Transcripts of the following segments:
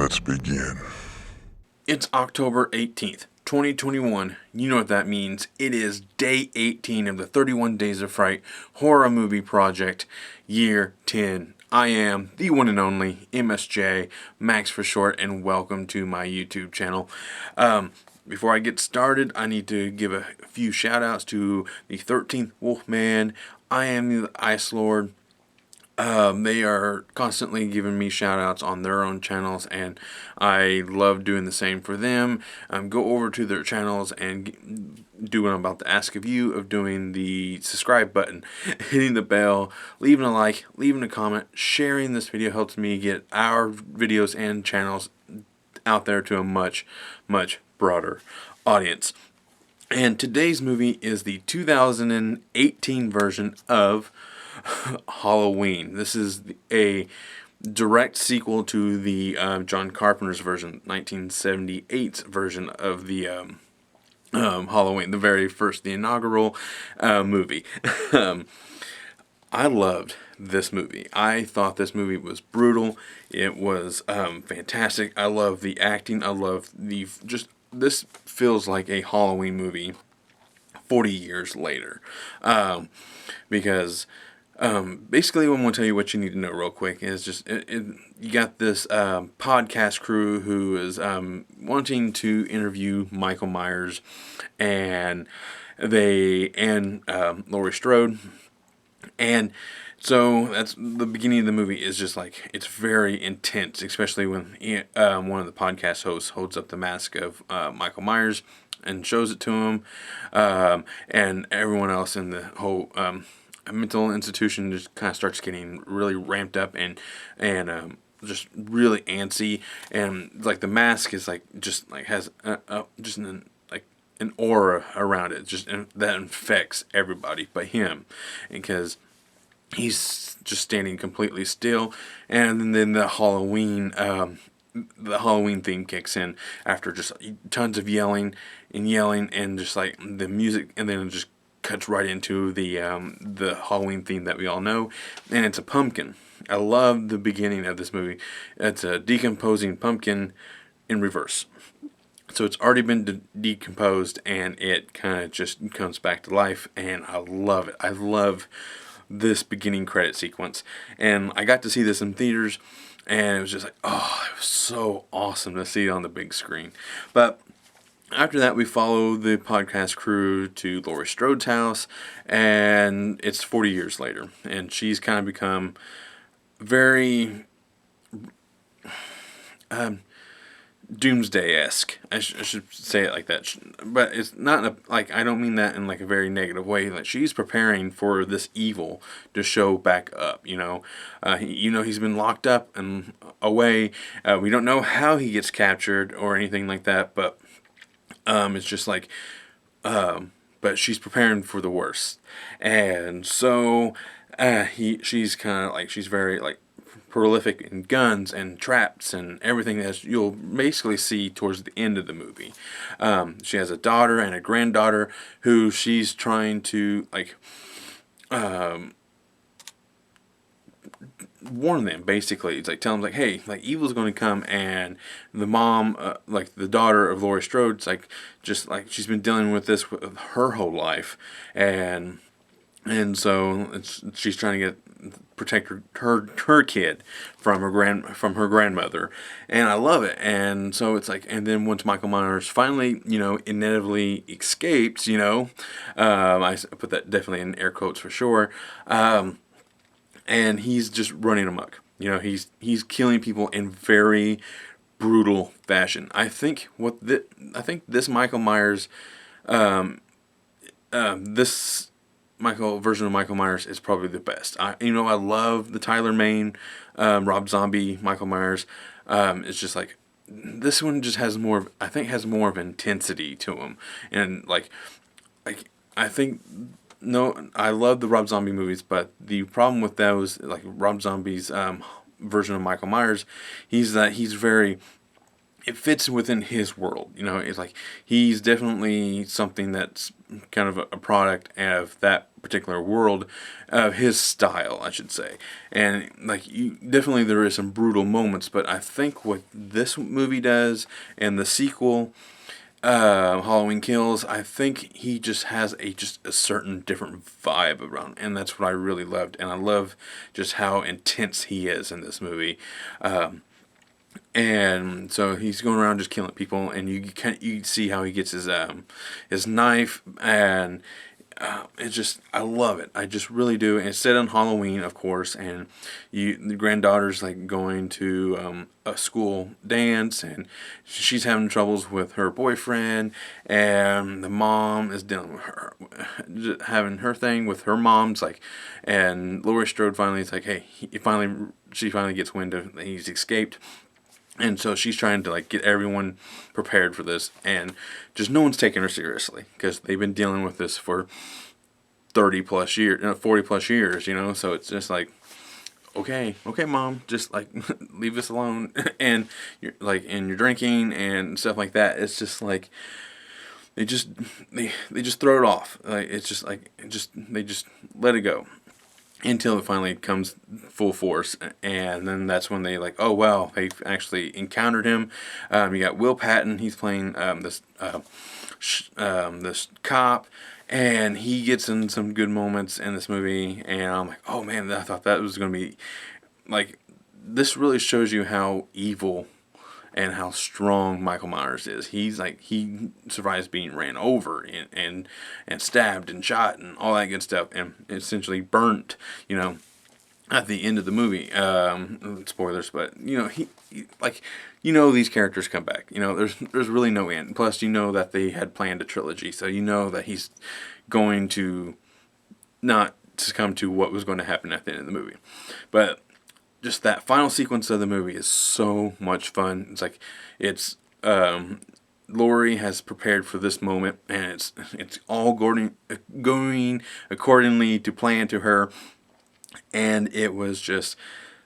Let's begin. It's October 18th, 2021. You know what that means. It is day 18 of the 31 Days of Fright horror movie project, year 10. I am the one and only MSJ, Max for short, and welcome to my YouTube channel. Before I get started, I need to give a few shout outs to the 13th Wolfman. I am the Ice Lord. They are constantly giving me shout outs on their own channels, and I love doing the same for them. Go over to their channels and do what I'm about to ask of you, of doing the subscribe button, hitting the bell, leaving a like, leaving a comment. Sharing this video helps me get our videos and channels out there to a much, much broader audience. And today's movie is the 2018 version of Halloween. This is a direct sequel to the John Carpenter's version, 1978's version of the Halloween, the very first, the inaugural movie. I loved this movie. I thought this movie was brutal. It was fantastic. I love the acting. I love this feels like a Halloween movie 40 years later. Because basically, I'm going to tell you what you need to know real quick is just you got this podcast crew who is wanting to interview Michael Myers, and Laurie Strode, and so that's the beginning of the movie. Is just like, it's very intense, especially when one of the podcast hosts holds up the mask of Michael Myers and shows it to him, and everyone else in the whole mental institution just kind of starts getting really ramped up and just really antsy, and like the mask is like just like has an aura around it, just that infects everybody but him, because he's just standing completely still. And then the Halloween theme kicks in after just tons of yelling and just like the music, and then it just cuts right into the Halloween theme that we all know, and it's a pumpkin. I love the beginning of this movie. It's a decomposing pumpkin in reverse. So it's already been decomposed, and it kind of just comes back to life, and I love it. I love this beginning credit sequence, and I got to see this in theaters, and it was just like, oh, it was so awesome to see it on the big screen. But after that, we follow the podcast crew to Laurie Strode's house, and it's 40 years later, and she's kind of become very doomsday-esque. I should say it like that, but it's not I don't mean that in like a very negative way. Like, she's preparing for this evil to show back up. He's been locked up and away. We don't know how he gets captured or anything like that, but it's just like, but she's preparing for the worst, and so she's kind of like, she's very like prolific in guns and traps and everything that you'll basically see towards the end of the movie. She has a daughter and a granddaughter who she's trying to like warn them, basically. It's like, tell them like, hey, like, evil's going to come. And the mom, like the daughter of Laurie Strode, it's like, just like, she's been dealing with this with her whole life, and so she's trying to protect her kid from her grandmother, and I love it. And so it's like, and then once Michael Myers finally, inevitably escapes, I put that definitely in air quotes for sure, and he's just running amok. He's killing people in very brutal fashion. I think this Michael Myers, this version of Michael Myers is probably the best. I love the Tyler Mane, Rob Zombie Michael Myers. It's just like, this one just has more of intensity to him, and I think. No, I love the Rob Zombie movies, but the problem with those, like Rob Zombie's version of Michael Myers, he's very it fits within his world. You know, it's like he's definitely something that's kind of a product of that particular world, of his style, I should say. And like, you definitely, there is some brutal moments, but I think what this movie does and the sequel, Halloween Kills, I think he just has just a certain different vibe around, and that's what I really loved. And I love just how intense he is in this movie. And so he's going around just killing people, and you see how he gets his knife, and it's just, I love it. I just really do. And it's set on Halloween, of course, and the granddaughter's like going to a school dance, and she's having troubles with her boyfriend, and the mom is dealing with her, having her thing with her mom's like, and Laurie Strode finally is like, hey, she finally gets wind of he's escaped. And so she's trying to like get everyone prepared for this, and just no one's taking her seriously because they've been dealing with this for 30 plus years, 40 plus years, you know. So it's just like, okay, mom, just like leave us alone, and you're drinking and stuff like that. It's just like they just they just throw it off. Like it's just like they just let it go until it finally comes full force, and then that's when they like, oh wow, they've actually encountered him. You got Will Patton, he's playing this cop, and he gets in some good moments in this movie, and I'm like, oh man, I thought that was going to be like, this really shows you how evil and how strong Michael Myers is. He's like, he survives being ran over and stabbed and shot and all that good stuff, and essentially burnt, you know, at the end of the movie. Spoilers, but you know, he like, you know, these characters come back. You know, there's really no end. Plus, you know that they had planned a trilogy, so you know that he's going to not succumb to what was going to happen at the end of the movie. But just that final sequence of the movie is so much fun. It's like, it's Laurie has prepared for this moment, and it's all going accordingly to plan to her, and it was just,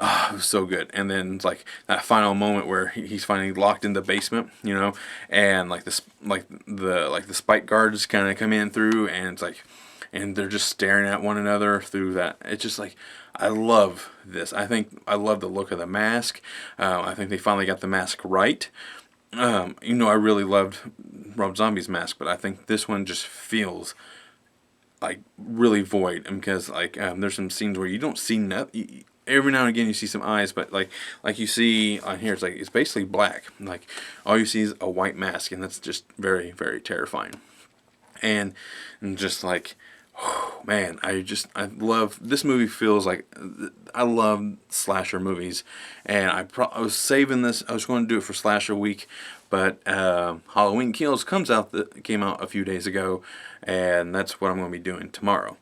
it was so good. And then it's like that final moment where he's finally locked in the basement, you know, and like this, like the spike guards kind of come in through, and it's like, and they're just staring at one another through that. It's just like, I love this. I love the look of the mask. I think they finally got the mask right. You know, I really loved Rob Zombie's mask, but I think this one just feels like really void, because like, there's some scenes where you don't see nothing. Every now and again you see some eyes, but like you see on here, it's like, it's basically black. Like, all you see is a white mask, and that's just very, very terrifying. And just like, oh, man, I love this movie. Feels like, I love slasher movies, and I was saving this. I was going to do it for Slasher Week, but Halloween Kills came out a few days ago, and that's what I'm going to be doing tomorrow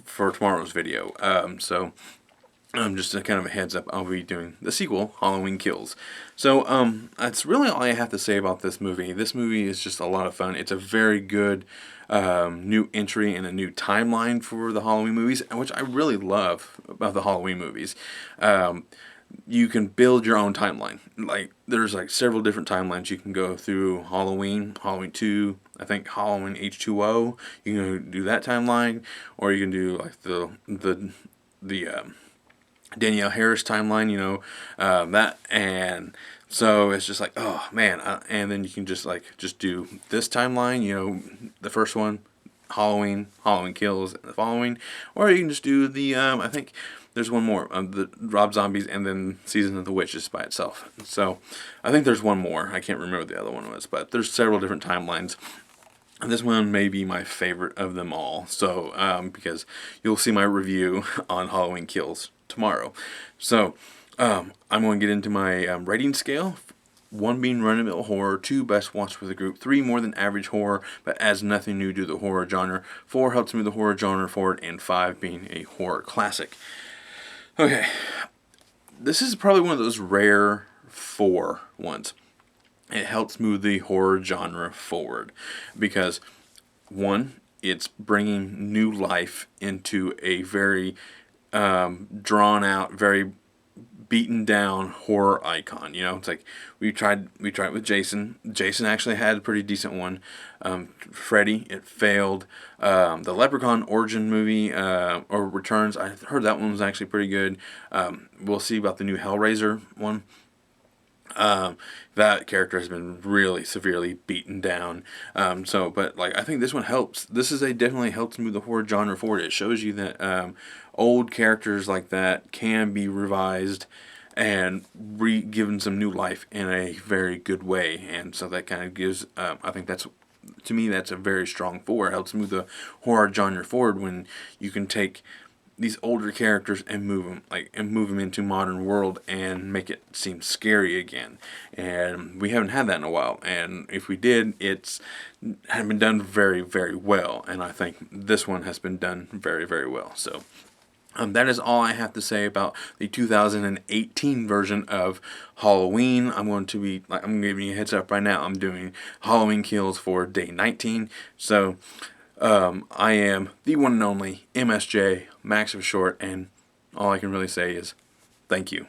for tomorrow's video. So just a kind of a heads up, I'll be doing the sequel, Halloween Kills. So that's really all I have to say about this movie. This movie is just a lot of fun. It's a very good new entry and a new timeline for the Halloween movies, which I really love about the Halloween movies. You can build your own timeline. Like, there's like several different timelines you can go through. Halloween 2, I think Halloween H2O. You can do that timeline, or you can do like the Danielle Harris timeline, you know, that, and so it's just like, oh man, and then you can just do this timeline, you know, the first one, Halloween Kills, and the following, or you can just do the, I think there's one more, the Rob Zombies, and then Season of the Witches by itself. So I think there's one more. I can't remember what the other one was, but there's several different timelines. This one may be my favorite of them all, so because you'll see my review on Halloween Kills tomorrow. So I'm going to get into my rating scale. 1 being run-of-the-mill horror, 2 best watched with a group, 3 more than average horror but adds nothing new to the horror genre, 4 helps move the horror genre forward, and 5 being a horror classic. Okay, this is probably one of those rare 4 ones. It helps move the horror genre forward because, 1, it's bringing new life into a very drawn out, very beaten down horror icon. You know, it's like we tried with Jason. Jason actually had a pretty decent one. Freddy, it failed. The Leprechaun origin movie or Returns, I heard that one was actually pretty good. We'll see about the new Hellraiser one. That character has been really severely beaten down. But like I think this one helps. This is a definitely helps move the horror genre forward. It shows you that old characters like that can be revised and given some new life in a very good way. And so that kind of gives. I think that's, to me, that's a very strong forward. It helps move the horror genre forward when you can take these older characters and move them into modern world and make it seem scary again. And we haven't had that in a while. And if we did, it's hadn't been done very, very well. And I think this one has been done very, very well. So that is all I have to say about the 2018 version of Halloween. I'm giving you a heads up right now. I'm doing Halloween Kills for day 19. So I am the one and only MSJ, Max of Short, and all I can really say is thank you.